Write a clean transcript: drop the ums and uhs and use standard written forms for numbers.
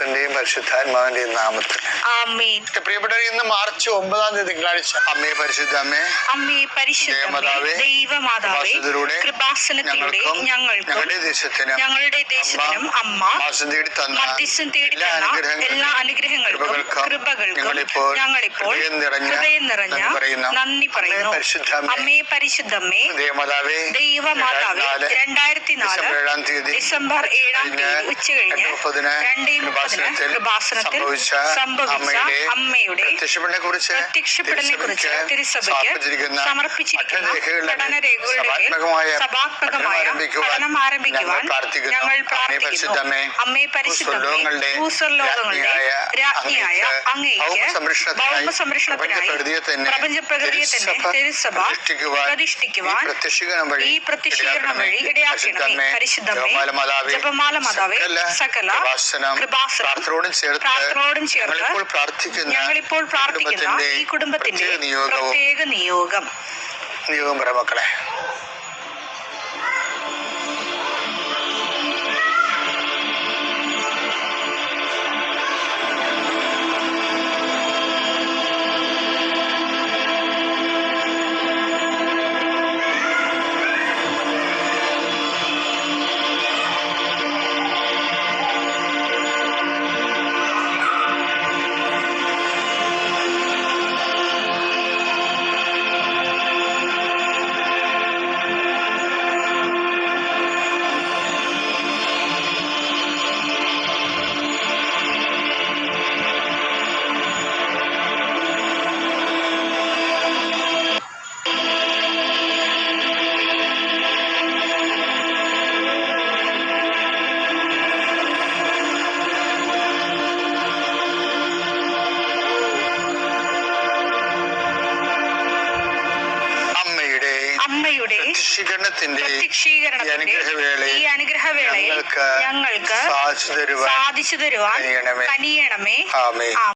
പരിശുദ്ധാത്മാവിന്റെയും നാമത്തിൽ ആമേൻ. പ്രിയപ്പെട്ടവർ, ഇന്ന് മാർച്ച് 9 തിങ്കളാഴ്ച അമ്മേ പരിശുദ്ധ അമ്മേ, അമ്മേ പരിശുദ്ധമേ, ദൈവമാതാവേ, കൃപാസനത്തിലൂടെ ഞങ്ങൾക്കും ഞങ്ങളുടെ ദേശത്തിനും അമ്മ മധ്യസ്ഥം തേടി തന്ന എല്ലാ അനുഗ്രഹങ്ങൾക്കും കൃപകൾക്കും ഞങ്ങളിപ്പോൾ ഹൃദയം നിറഞ്ഞ നന്ദി പറയുന്നു. അമ്മേ പരിശുദ്ധമേ, ദൈവമാതാവേ, 2004 ഡിസംബർ 7 ഉച്ചകഴിഞ്ഞ് 2:30 കൃപാസനത്തിൽ സംഭവിച്ച അമ്മയുടെ പ്രത്യക്ഷപ്പെടലിനെ കുറിച്ച് തിരുസഭയ്ക്ക് സമർപ്പിച്ചിരിക്കുന്ന പഠനരേഖകളുടെ സഭാത്മകമായ പഠനം ആരംഭിക്കുവാൻ ഞങ്ങൾ പ്രാർത്ഥിക്കുന്നു. അമ്മേ പരിശുദ്ധമേ, ഭൂസ്വർലോകങ്ങളുടെ രാജ്ഞിയായ അങ്ങേയ്ക്ക് ഭൗമസംരക്ഷണത്തിനായി പ്രപഞ്ചപ്രകൃതിയെ തന്നെ തിരുസഭ പ്രതിഷ്ഠിക്കുവാൻ ഈ പ്രത്യക്ഷീകരണം വഴി ഇടയാക്കണമേ. പരിശുദ്ധമേ, ജപമാല മാതാവേ, സകല കൃപാസനം പ്രാർത്ഥനയോടും ചേർത്ത് ഞങ്ങളിപ്പോൾ പ്രാർത്ഥിക്കുന്ന ഈ കുടുംബത്തിന്റെ പ്രത്യേക നിയോഗം മക്കളെ. അമ്മയുടെ പ്രത്യക്ഷീകരണത്തിന്റെ ഈ അനുഗ്രഹവേളയിൽ ഞങ്ങൾക്ക് സാധിച്ചു തരുവാൻ കനിയണമേ.